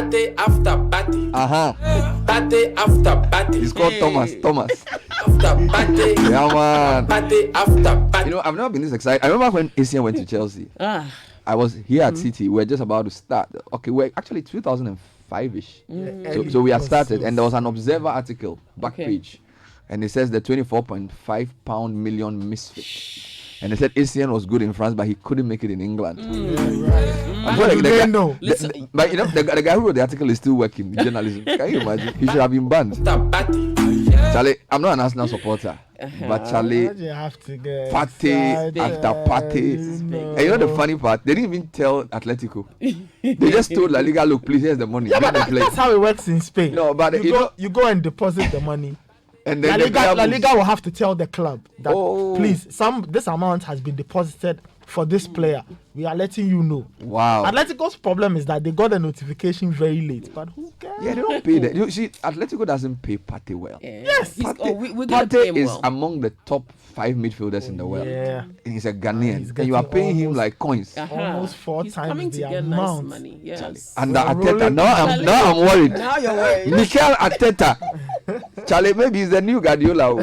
Party after party. Party after party. He's called Thomas. After party. Yeah, man. Party after party. You know, I've never been this excited. I remember when Asian went to Chelsea. I was here at Citi. We're just about to start. Okay, we're actually 2005-ish. So we had started, and there was an Observer article, back page, and it says the 24.5 million misfit. And they said Asian was good in France, but he couldn't make it in England. But you know, the guy who wrote the article is still working in journalism. Can you imagine? He should have been banned. Charlie, I'm not an Arsenal supporter, but Charlie, party after party. And you know the funny part? They didn't even tell Atletico. They just told La Liga, look, please, here's the money. Yeah, but that's how it works in Spain. No, but you go and deposit the money. And then La Liga will have to tell the club that please, this amount has been deposited for this player. We are letting you know. Wow. Atletico's problem is that they got a notification very late, but who cares? Yeah, they don't pay that. You see, Atletico doesn't pay Partey well. Yes. Partey is among the top 5 midfielders in the world. Yeah. And he's a Ghanaian. And you are paying him like coins. Almost 4 He's times coming the to get amount. nice money. Yes. And Arteta. Now I'm worried. Now you're worried. Mikel Arteta. Charlie, maybe he's the new Guardiola.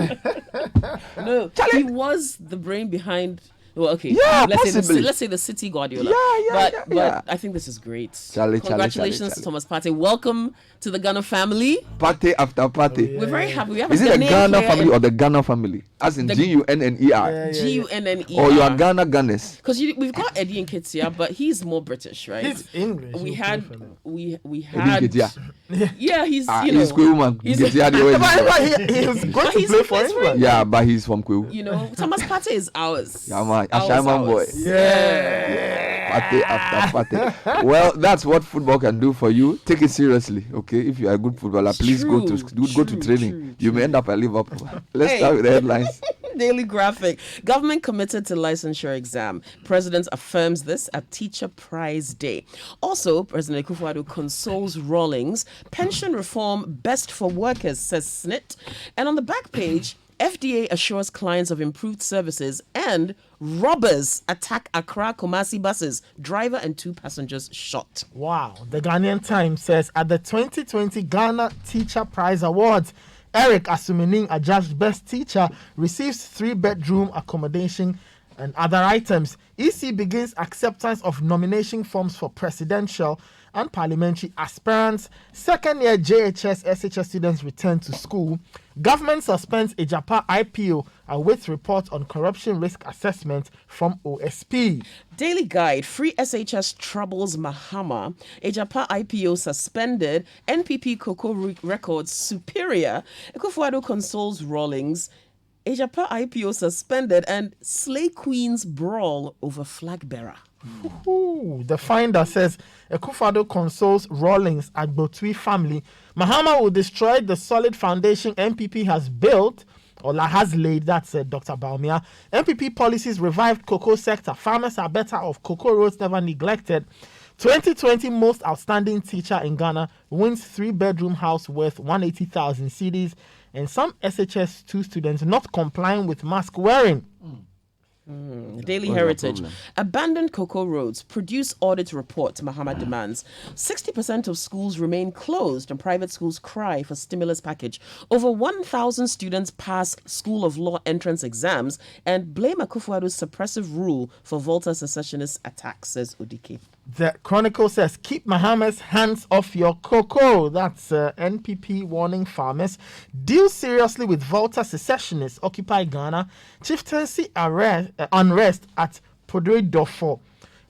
No, Charlie, he was the brain behind. Well, okay. Yeah, let's say the City Guardiola. But I think this is great. Congratulations to Thomas Partey. Welcome to the Ghana family. Party after party. We're very happy. We have is it the Ghana family or the Ghana family? As in G-U-N-N-E-R. G-U-N-N-E-R. Or you are Ghana Ghanaians. Because we've got Eddie Nketiah, but he's more British, right? He's English. We had. Eddie Nketiah. Yeah, he's he's Kwewu man. He's going to play for England. Yeah, but he's from Kwewu. You know, Thomas Partey is ours. Yeah, man. A Shaman boy. Yeah. Party after party. Well, that's what football can do for you. Take it seriously, okay? If you are a good footballer, please go to training. You may end up at Liverpool. Let's start with the headlines. Daily Graphic. Government committed to licensure exam. President affirms this at Teacher Prize Day. Also, President Akufo-Addo consoles Rawlings. Pension reform best for workers, says SNIT. And on the back page, FDA assures clients of improved services, and robbers attack Accra Kumasi buses. Driver and 2 passengers shot. Wow. The Ghanaian Times says at the 2020 Ghana Teacher Prize Awards, Eric Asumining, adjudged Best Teacher, receives 3-bedroom accommodation and other items. EC begins acceptance of nomination forms for presidential and parliamentary aspirants. Second-year JHS SHS students return to school. Government suspends Ejapa IPO awaits report on corruption risk assessment from OSP. Daily Guide. Free SHS troubles Mahama. Ejapa IPO suspended. NPP Cocoa records superior. Akufo-Addo consoles Rawlings. Ejapa IPO suspended, and Slay Queens brawl over flag bearer. The Finder says Akufo-Addo consoles Rawlings at Botui family. Mahama will destroy the solid foundation NPP has built or has laid. That's Dr. Baumia. NPP policies revived cocoa sector. Farmers are better off. Cocoa roads never neglected. 2020 most outstanding teacher in Ghana wins 3-bedroom house worth 180,000 cedis, and some SHS 2 students not complying with mask wearing. Daily Heritage. Abandoned cocoa roads. Produce audit report. Mahama demands. 60% of schools remain closed and private schools cry for stimulus package. Over 1,000 students pass School of Law entrance exams and blame Akufo-Addo's suppressive rule for Volta secessionist attacks, says Odike. The Chronicle says, keep Mahama's hands off your cocoa. That's NPP warning farmers. Deal seriously with Volta secessionists. Occupy Ghana. Chieftaincy unrest at Podre Dofo.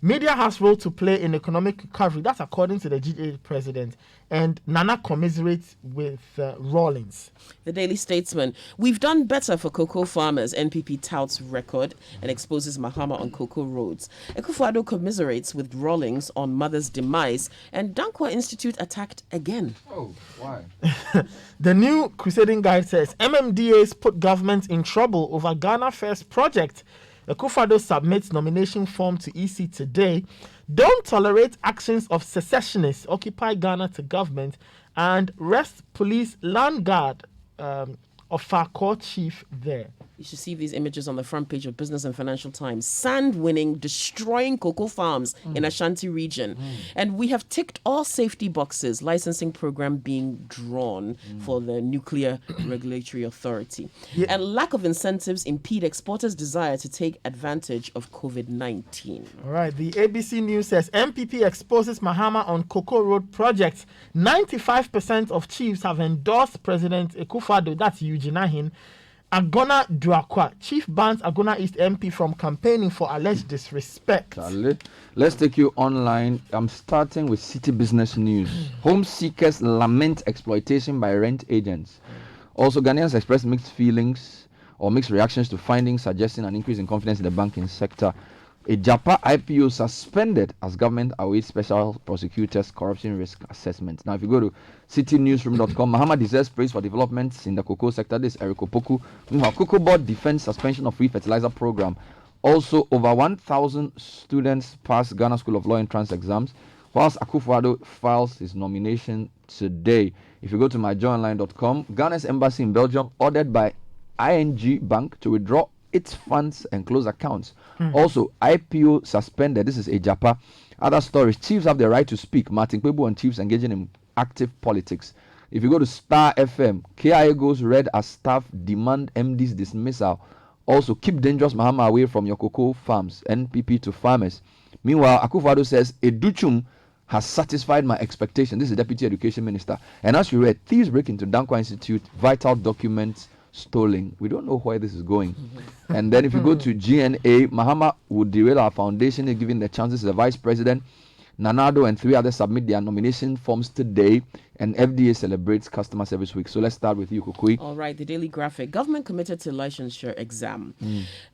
Media has role to play in economic recovery. That's according to the GA president. And Nana commiserates with Rawlings. The Daily Statesman. We've done better for cocoa farmers. NPP touts record and exposes Mahama on cocoa roads. Akufo-Addo commiserates with Rawlings on mother's demise. And Dankwa Institute attacked again. Oh, why? The New Crusading Guide says MMDAs put government in trouble over Ghana First project. Akufo-Addo submits nomination form to EC today. Don't tolerate actions of secessionists. Occupy Ghana to government. And rest police land guard of our court chief there. You should see these images on the front page of Business and Financial Times. Sand winning, destroying cocoa farms in Ashanti region. And we have ticked all safety boxes, licensing program being drawn for the Nuclear Regulatory Authority. And lack of incentives impede exporters' desire to take advantage of COVID-19. All right, the ABC News says MPP exposes Mahama on Cocoa Road project. 95% of chiefs have endorsed President Akufo-Addo, that's Eugene Ahin. Agona Duakwa, Chief bans Agona East MP from campaigning for alleged disrespect. Charlie, let's take you online. I'm starting with Citi Business News. Home seekers lament exploitation by rent agents. Also, Ghanaians express mixed feelings or mixed reactions to findings suggesting an increase in confidence in the banking sector. A Japa IPO suspended as government awaits special prosecutors' corruption risk assessment. Now, if you go to citinewsroom.com, Mahama deserves praise for developments in the cocoa sector. This is Eric Opoku. Meanwhile, Cocoa Board defends suspension of free fertilizer program. Also, over 1,000 students passed Ghana School of Law entrance exams, whilst Akufo-Addo files his nomination today. If you go to myjoyonline.com, Ghana's embassy in Belgium ordered by ING Bank to withdraw its funds and close accounts. Also, IPO suspended. This is a Japa. Other stories. Chiefs have the right to speak. Martin Kwebu on chiefs engaging in active politics. If you go to Star FM, KIA goes red as staff demand MD's dismissal. Also, keep dangerous Mahama away from your cocoa farms. NPP to farmers. Meanwhile, Akufo-Addo says Educhum has satisfied my expectation. This is the Deputy Education Minister. And as you read, thieves break into Dankwa Institute, vital documents stolen. We don't know where this is going. And then if you go to GNA, Mahama would derail our foundation if given the chances as the vice president. Nanado and 3 others submit their nomination forms today, and FDA celebrates Customer Service Week. So let's start with you, Kukui. All right, the Daily Graphic. Government committed to licensure exam.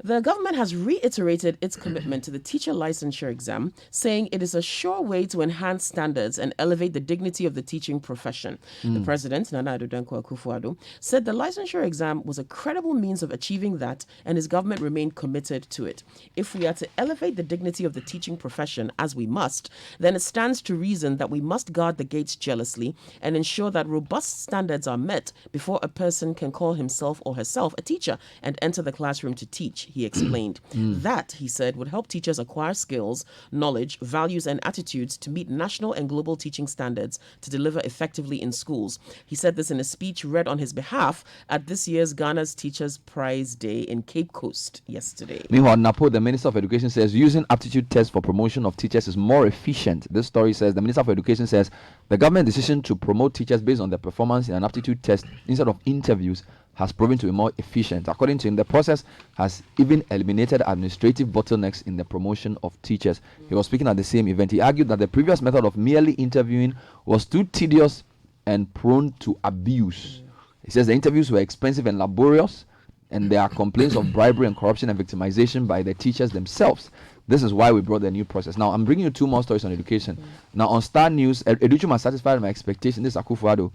The government has reiterated its commitment to the teacher licensure exam, saying it is a sure way to enhance standards and elevate the dignity of the teaching profession. The president, Nana Addo Dankwa Akufo-Addo, said the licensure exam was a credible means of achieving that, and his government remained committed to it. If we are to elevate the dignity of the teaching profession, as we must, then it stands to reason that we must guard the gates jealously and ensure that robust standards are met before a person can call himself or herself a teacher and enter the classroom to teach, he explained. That, he said, would help teachers acquire skills, knowledge, values, and attitudes to meet national and global teaching standards to deliver effectively in schools. He said this in a speech read on his behalf at this year's Ghana's Teachers Prize Day in Cape Coast yesterday. Meanwhile, Napo, the Minister of Education, says using aptitude tests for promotion of teachers is more efficient. This story says the Minister of Education says the government decision to promote teachers based on their performance in an aptitude test instead of interviews has proven to be more efficient. According to him, the process has even eliminated administrative bottlenecks in the promotion of teachers. He was speaking at the same event. He argued that the previous method of merely interviewing was too tedious and prone to abuse. He says the interviews were expensive and laborious, and there are complaints of bribery and corruption and victimization by the teachers themselves. This is why we brought the new process. Now, I'm bringing you 2 more stories on education. Now, on Star News, Educhum has satisfied my expectation. This is Akufo-Addo.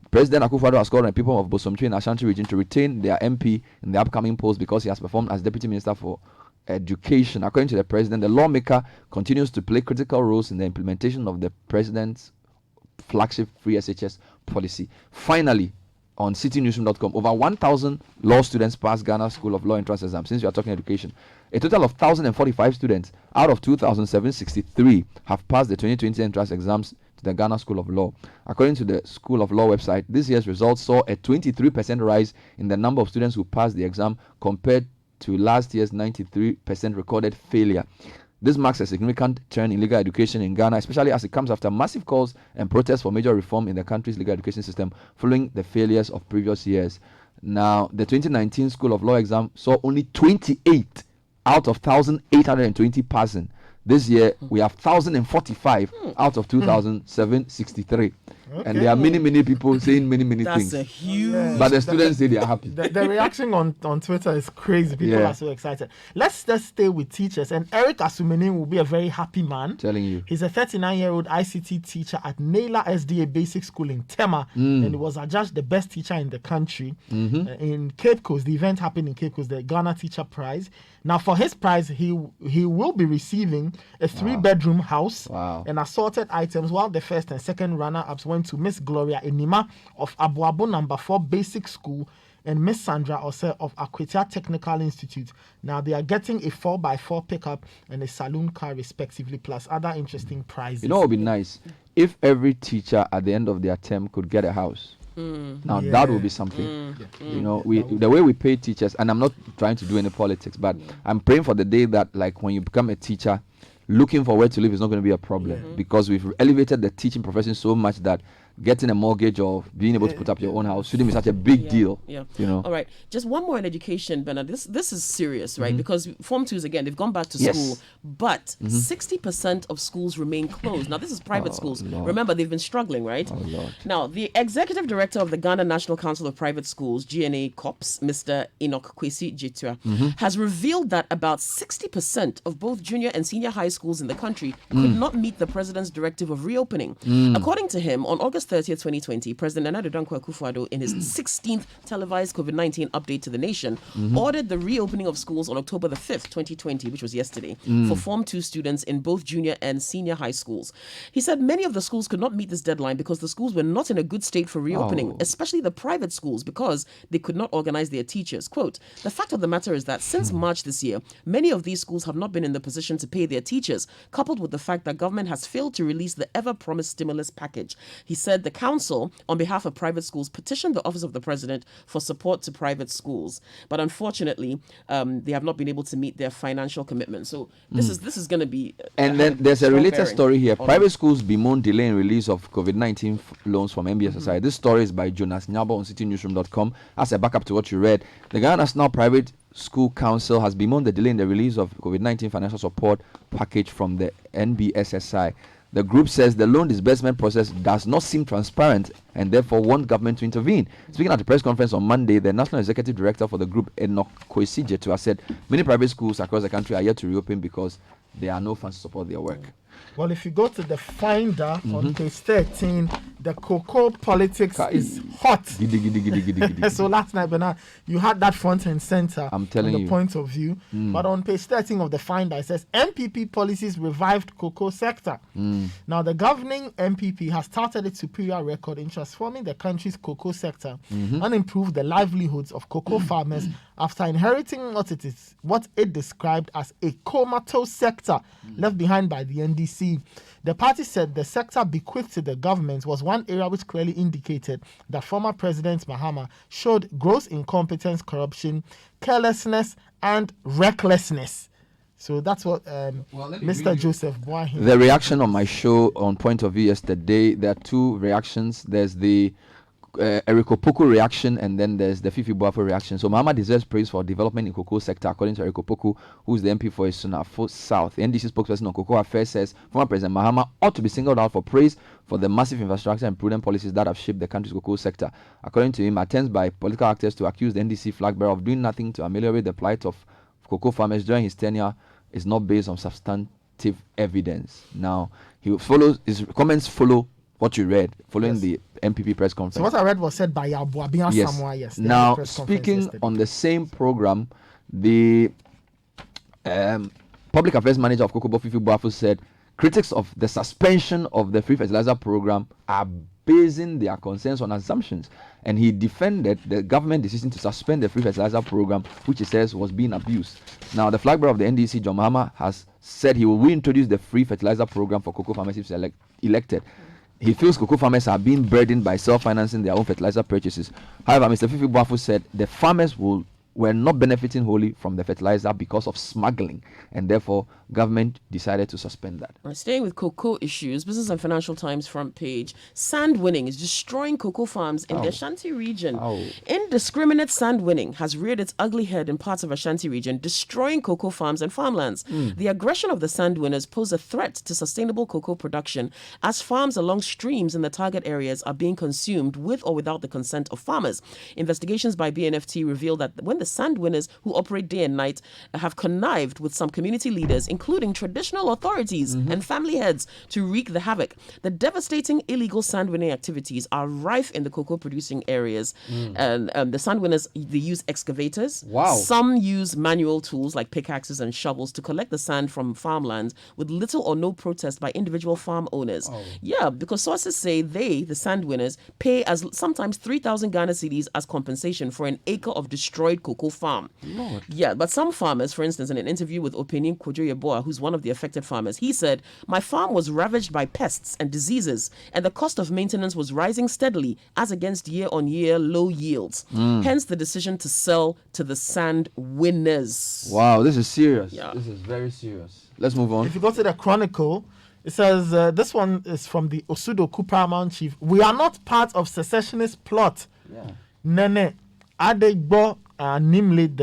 President Akufo-Addo has called on the people of Bosomtwe in Ashanti region to retain their MP in the upcoming post because he has performed as Deputy Minister for Education. According to the President, the lawmaker continues to play critical roles in the implementation of the President's flagship free SHS policy. Finally, on citinewsroom.com, over 1,000 law students passed Ghana School of Law entrance exam. Since we are talking education, a total of 1,045 students out of 2,763 have passed the 2020 entrance exams to the Ghana School of Law. According to the School of Law website, this year's results saw a 23% rise in the number of students who passed the exam compared to last year's 93% recorded failure. This marks a significant turn in legal education in Ghana, especially as it comes after massive calls and protests for major reform in the country's legal education system following the failures of previous years. Now, the 2019 School of Law exam saw only 28 out of 1,820 passing. This year, we have 1,045 out of 2,763. Okay. And there are many people saying many things. That's a huge... But the students say they are happy. The reaction on Twitter is crazy. People are so excited. Let's just stay with teachers. And Eric Asumeni will be a very happy man. Telling you. He's a 39-year-old ICT teacher at Naila SDA Basic School in Tema. And he was adjudged the best teacher in the country. In Cape Coast, the event happened in Cape Coast, the Ghana Teacher Prize. Now, for his prize, he will be receiving a 3-bedroom house and assorted items, while the first and second runner-ups went to Miss Gloria Enima of Abuabo No. 4 Basic School and Miss Sandra Ose of Akwetia Technical Institute. Now they are getting a 4x4 pickup and a saloon car respectively, plus other interesting prizes. You know what would be nice? If every teacher at the end of their term could get a house. Now that would be something. You know, the way we pay teachers, and I'm not trying to do any politics, but I'm praying for the day that, like, when you become a teacher, looking for where to live is not going to be a problem, because we've elevated the teaching profession so much that getting a mortgage or being able to put up your own house shouldn't be such a big deal. You know. All right. Just one more in education, Bernard. This is serious, right? Because Form 2s, again, they've gone back to school, but 60% of schools remain closed. Now, this is private schools. Lord. Remember, they've been struggling, right? Oh, Lord. Now, the executive director of the Ghana National Council of Private Schools, GNA COPS, Mr. Enoch Kwesi Jetua, has revealed that about 60% of both junior and senior high schools in the country could not meet the president's directive of reopening. According to him, on August 30th, 2020, President Nana Dankwa Akufo-Addo, in his 16th televised COVID-19 update to the nation, ordered the reopening of schools on October the 5th, 2020, which was yesterday, for Form 2 students in both junior and senior high schools. He said many of the schools could not meet this deadline because the schools were not in a good state for reopening, especially the private schools, because they could not organize their teachers. Quote, the fact of the matter is that since March this year, many of these schools have not been in the position to pay their teachers, coupled with the fact that government has failed to release the ever-promised stimulus package. He said the council, on behalf of private schools, petitioned the office of the president for support to private schools, but unfortunately, they have not been able to meet their financial commitment. So this is going to be. And then there's a related story here. Private schools bemoan delay in release of COVID-19 loans from MBSSI. This story is by Jonas Nyabo on citynewsroom.com. As a backup to what you read, the Ghana National Private School Council has bemoaned the delay in the release of COVID-19 financial support package from the NBSSI. The group says the loan disbursement process does not seem transparent and therefore want government to intervene. Speaking at a press conference on Monday, the National Executive Director for the group, Enoch Kwesi Jetua, said many private schools across the country are yet to reopen because there are no funds to support their work. Well, if you go to the Finder on page 13, the cocoa politics is hot. So last night, Bernard, you had that front and center. I'm telling you. The point of view. But on page 13 of the Finder, it says MPP policies revived cocoa sector. Now, the governing MPP has started its superior record in transforming the country's cocoa sector and improved the livelihoods of cocoa farmers after inheriting what it described as a comatose sector left behind by the NDC. The party said the sector bequeathed to the government was one area which clearly indicated that former President Mahama showed gross incompetence, corruption, carelessness, and recklessness. So that's what Mr. Joseph Boahin. The reaction on my show on Point of View yesterday, there are two reactions. There's the Eriko Poku reaction, and then there's the Fifi Boafo reaction. So Mahama deserves praise for development in cocoa sector, according to Eriko Poku, who's the MP for Sunafo South. The NDC spokesperson on cocoa affairs says former President Mahama ought to be singled out for praise for the massive infrastructure and prudent policies that have shaped the country's cocoa sector. According to him, attempts by political actors to accuse the NDC flag bearer of doing nothing to ameliorate the plight of cocoa farmers during his tenure is not based on substantive evidence. Now, his comments follow what you read following the MPP press conference. So what I read was said by Abuabian Samoa yesterday. Now, speaking on the same program, the public affairs manager of Kokobo, Fifi Boafo, said critics of the suspension of the free fertilizer program are basing their concerns on assumptions, and he defended the government decision to suspend the free fertilizer program, which he says was being abused. Now, the flag bearer of the NDC, John Mahama, has said he will reintroduce the free fertilizer program for cocoa farmers if elected. He feels cocoa farmers are being burdened by self-financing their own fertilizer purchases. However, Mr. Fifi Boafo said the farmers were not benefiting wholly from the fertilizer because of smuggling, and therefore government decided to suspend that. Right, staying with cocoa issues, Business and Financial Times front page, sand winning is destroying cocoa farms in the Ashanti region. Indiscriminate sand winning has reared its ugly head in parts of Ashanti region, destroying cocoa farms and farmlands. The aggression of the sand winners pose a threat to sustainable cocoa production, as farms along streams in the target areas are being consumed with or without the consent of farmers. Investigations by BNFT reveal that when the the sand winners who operate day and night have connived with some community leaders, including traditional authorities and family heads, to wreak the havoc. The devastating illegal sand winning activities are rife in the cocoa producing areas. And the sand winners, they use excavators. Wow. Some use manual tools like pickaxes and shovels to collect the sand from farmlands with little or no protest by individual farm owners. Yeah, because sources say they, the sand winners, pay as sometimes 3,000 Ghana cedis as compensation for an acre of destroyed cocoa farm. Lord. Yeah, but some farmers, for instance, in an interview with Opinion Kojo, who's one of the affected farmers, he said, "My farm was ravaged by pests and diseases, and the cost of maintenance was rising steadily as against year-on-year low yields. Hence the decision to sell to the sand winners." Wow, this is serious. Yeah. This is very serious. Let's move on. If you go to the Chronicle, it says, this one is from the OsuDoku Paramount Chief. "We are not part of secessionist plot." Yeah. Nene Adegbo Nimle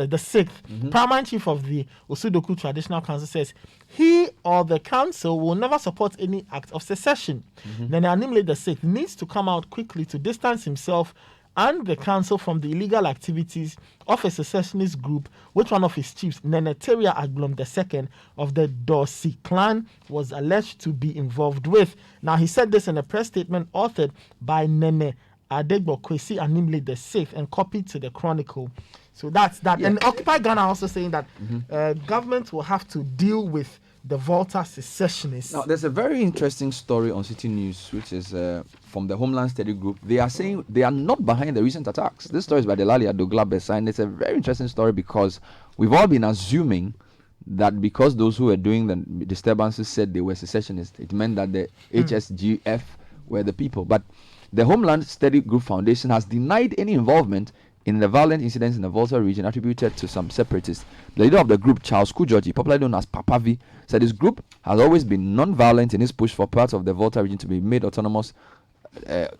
the sixth, Paramount Chief of the OsuDoku Traditional Council, says he or the council will never support any act of secession. Nene Animle the sixth needs to come out quickly to distance himself and the council from the illegal activities of a secessionist group, which one of his chiefs, Neneteria Aglom II of the Dorsey clan, was alleged to be involved with. Now, he said this in a press statement authored by Nene Adegbo Kwesi Animle VI and copied to the Chronicle. So that's that. Yeah. And Occupy Ghana also saying that government will have to deal with the Volta secessionists. Now, there's a very interesting story on Citi News, which is from the Homeland Study Group. They are saying they are not behind the recent attacks. This story is by Delali Adogla Besa, and it's a very interesting story because we've all been assuming that because those who were doing the disturbances said they were secessionists, it meant that the HSGF were the people. But the Homeland Study Group Foundation has denied any involvement in the violent incidents in the Volta region attributed to some separatists. The leader of the group, Charles Kujoji, popularly known as Papavi, said his group has always been non-violent in its push for parts of the Volta region to be made autonomous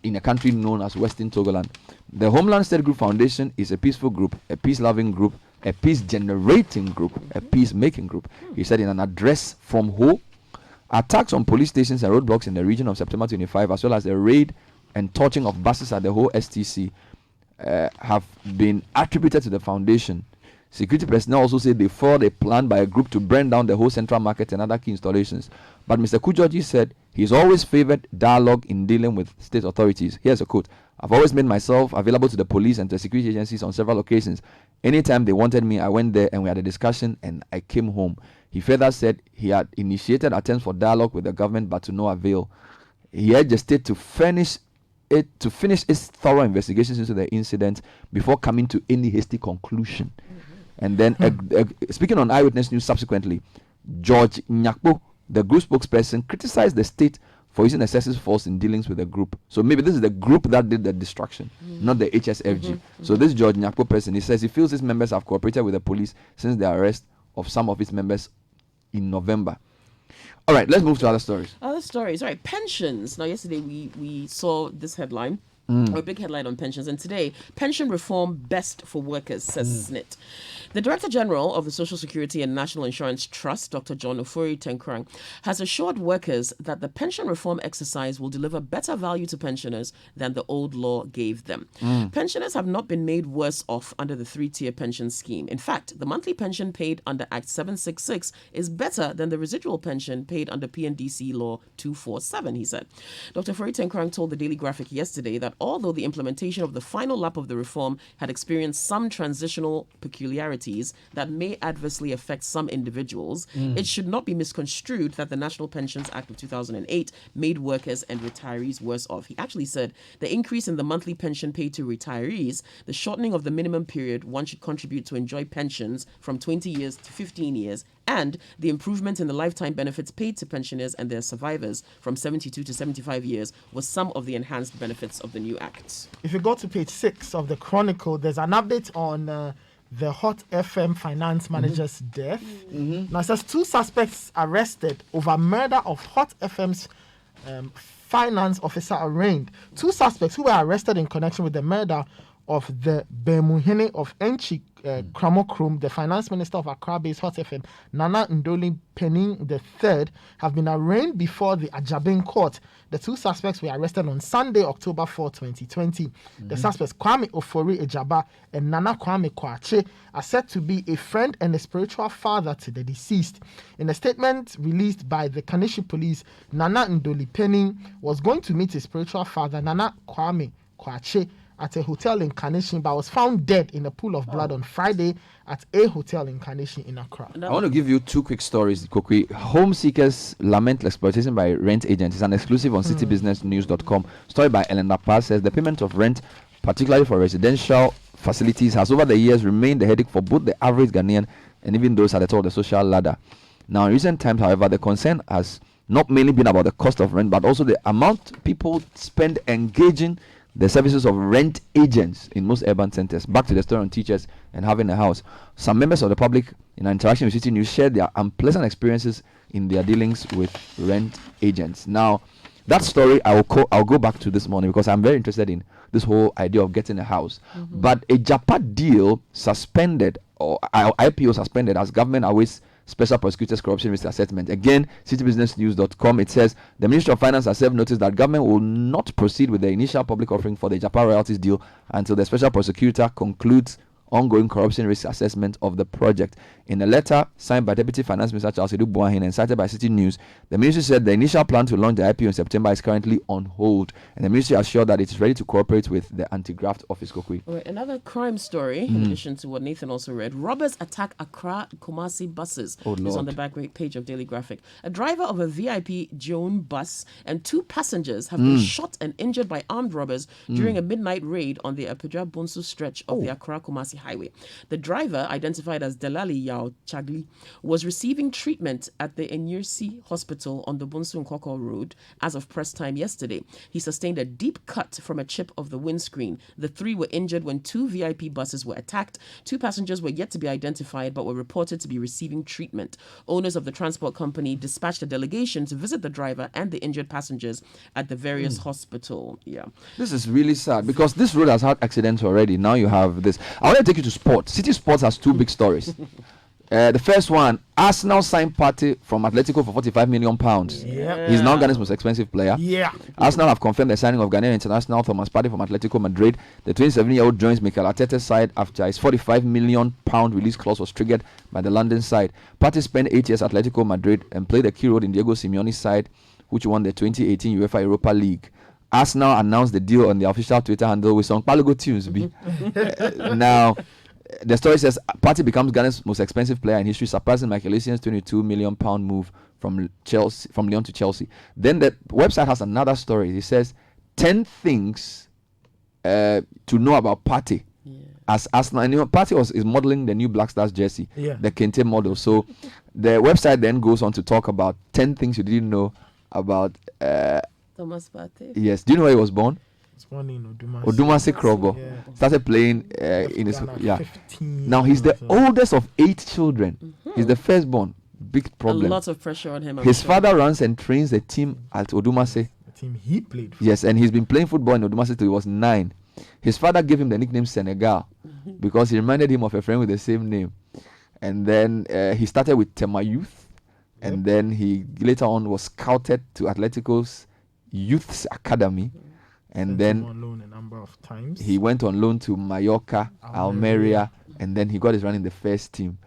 in a country known as Western Togoland. The Homeland Study Group Foundation is a peaceful group, a peace-loving group, a peace-generating group, a peace-making group. He said in an address from Ho, attacks on police stations and roadblocks in the region of September 25, as well as the raid and torching of buses at the Ho STC, have been attributed to the foundation. Security personnel also said they followed a plan by a group to burn down the whole central market and other key installations. But Mr. Kujoji said he's always favored dialogue in dealing with state authorities. Here's a quote: "I've always made myself available to the police and to the security agencies on several occasions. Anytime they wanted me, I went there and we had a discussion and I came home." He further said he had initiated attempts for dialogue with the government but to no avail. He urged the state to finish its thorough investigations into the incident before coming to any hasty conclusion. And then, speaking on Eyewitness News subsequently, George Nyakpo, the group spokesperson, criticized the state for using excessive force in dealings with the group. So maybe this is the group that did the destruction, not the HSFG. So this George Nyakpo person, he says he feels his members have cooperated with the police since the arrest of some of its members in November. All right, let's move to other stories. All right, pensions. Now, yesterday we saw this headline, a big headline on pensions, and today, pension reform best for workers, says SNIT. The Director General of the Social Security and National Insurance Trust, Dr. John Ofori Tenkrang, has assured workers that the pension reform exercise will deliver better value to pensioners than the old law gave them. Pensioners have not been made worse off under the three-tier pension scheme. In fact, the monthly pension paid under Act 766 is better than the residual pension paid under PNDC Law 247, he said. Dr. Ofori Tenkrang told the Daily Graphic yesterday that although the implementation of the final lap of the reform had experienced some transitional peculiarities that may adversely affect some individuals, it should not be misconstrued that the National Pensions Act of 2008 made workers and retirees worse off. He actually said the increase in the monthly pension paid to retirees, the shortening of the minimum period one should contribute to enjoy pensions from 20 years to 15 years, and the improvement in the lifetime benefits paid to pensioners and their survivors from 72 to 75 years was some of the enhanced benefits of the new act. If you go to page 6 of the Chronicle, there's an update on the Hot FM finance manager's death. Now, it says 2 suspects arrested over murder of Hot FM's finance officer arraigned. 2 suspects who were arrested in connection with the murder of the Bemuhene of Enchi Kramokrum, the finance minister of Accra-based Hot FM, Nana Ndoli Penning III, have been arraigned before the Ajabin court. The two suspects were arrested on Sunday, October 4, 2020. The suspects, Kwame Ofori Ejaba and Nana Kwame Kwache, are said to be a friend and a spiritual father to the deceased. In a statement released by the Kanishi police, Nana Ndoli Penning was going to meet his spiritual father, Nana Kwame Kwache, at a hotel in Kanishin, but was found dead in a pool of blood on Friday at a hotel in Kanishin in Accra. I want to give you two quick stories, Kokwi. Home seekers lament exploitation by rent agents. It's an exclusive on citybusinessnews.com. Story by Elena Paz says the payment of rent, particularly for residential facilities, has over the years remained a headache for both the average Ghanaian and even those at the top of the social ladder. Now, in recent times, however, the concern has not mainly been about the cost of rent, but also the amount people spend engaging the services of rent agents in most urban centers. Back to the story on teachers and having a house. Some members of the public in interaction with Citi News shared their unpleasant experiences in their dealings with rent agents. Now, that story I'll go back to this morning because I'm very interested in this whole idea of getting a house. But a Japa deal suspended, or IPO suspended, as government awaits Special Prosecutors Corruption Risk Assessment. Again, citybusinessnews.com, it says the Ministry of Finance has served notice that government will not proceed with the initial public offering for the Japan royalties deal until the Special Prosecutor concludes ongoing corruption risk assessment of the project. In a letter signed by Deputy Finance Minister Charles Edu Buahin and cited by Citi News, the ministry said the initial plan to launch the IPO in September is currently on hold, and the ministry assured that it is ready to cooperate with the anti-graft office. Right, another crime story, in addition to what Nathan also read. Robbers attack Accra Kumasi buses. Is on the back page of Daily Graphic. A driver of a VIP Joan bus and two passengers have been shot and injured by armed robbers during a midnight raid on the Apedra Bunsu stretch of the Accra Kumasi highway. The driver, identified as Delali Yao Chagli, was receiving treatment at the Enyirsi Hospital on the Bunsu Nkoko Road as of press time yesterday. He sustained a deep cut from a chip of the windscreen. The three were injured when two VIP buses were attacked. Two passengers were yet to be identified but were reported to be receiving treatment. Owners of the transport company dispatched a delegation to visit the driver and the injured passengers at the various hospital. Yeah. This is really sad because this road has had accidents already. Now you have this. I want to take you to sports. City Sports has two big stories. The first one, Arsenal signed Partey from Atletico for £45 million. Yeah. He's now Ghana's most expensive player. Yeah. Arsenal have confirmed the signing of Ghanaian international Thomas Partey from Atletico Madrid. The 27-year-old joins Mikel Arteta's side after his £45 million release clause was triggered by the London side. Partey spent 8 years at Atletico Madrid and played a key role in Diego Simeone's side, which won the 2018 UEFA Europa League. Arsenal announced the deal on their official Twitter handle with some Palago tunes. Now, the story says Partey becomes Ghana's most expensive player in history, surpassing Michael Essie's £22 million move from Lyon to Chelsea. Then the website has another story. It says 10 things to know about Partey. As Arsenal, and Partey is modeling the new Black Stars jersey, the Kente model. So the website then goes on to talk about 10 things you didn't know about Thomas Partey. Yes. Do you know where he was born? One in Odumase Krobo. Started playing in his 15. Now he's the oldest of 8 children. He's the firstborn. Big problem. A lot of pressure on him. His father runs and trains the team at Odumase. The team he played for. Yes, and he's been playing football in Odumase till he was 9. His father gave him the nickname Senegal because he reminded him of a friend with the same name. And then he started with Tema Youth, and then he later on was scouted to Atletico's Youth Academy. And then on loan a number of times. He went on loan to Mallorca, Almeria, and then he got his run in the first team.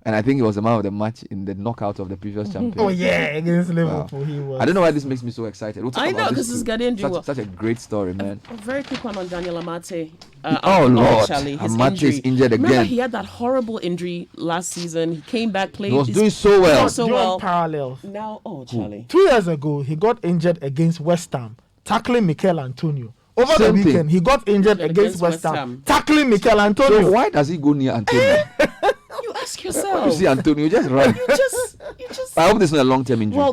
And I think he was the man of the match in the knockout of the previous champion. Oh yeah, against Liverpool. He was. I don't know why this makes me so excited. We'll I know, because it's Ghanaian. Such a great story, man. A very quick one on Daniel Amate. Lord, Charlie, his Amate injury. is injured again. Remember, he had that horrible injury last season. He came back, played. He was doing so well. Doing parallels. Now, Charlie. 2 years ago, he got injured against West Ham, tackling Mikel Antonio. Over the weekend, he got injured against West Ham, tackling Mikel Antonio. So why does he go near Antonio? You ask yourself. You see Antonio, just run. You just I hope this is not a long-term injury.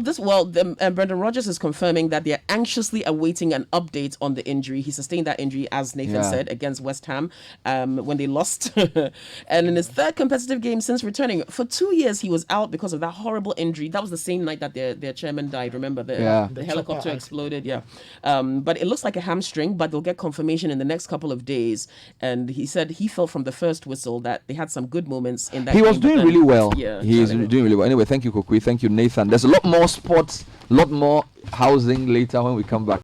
Brendan Rodgers is confirming that they're anxiously awaiting an update on the injury. He sustained that injury, as Nathan said, against West Ham when they lost. And in his third competitive game since returning, for 2 years he was out because of that horrible injury. That was the same night that their chairman died. Remember, the helicopter exploded. Yeah. But it looks like a hamstring, but they'll get confirmation in the next couple of days. And he said he felt from the first whistle that they had some good moments in that. He was doing really well. Yeah, he is doing really well. Anyway, thank you, Kokui. Thank you, Nathan. There's a lot more sports, a lot more housing later when we come back.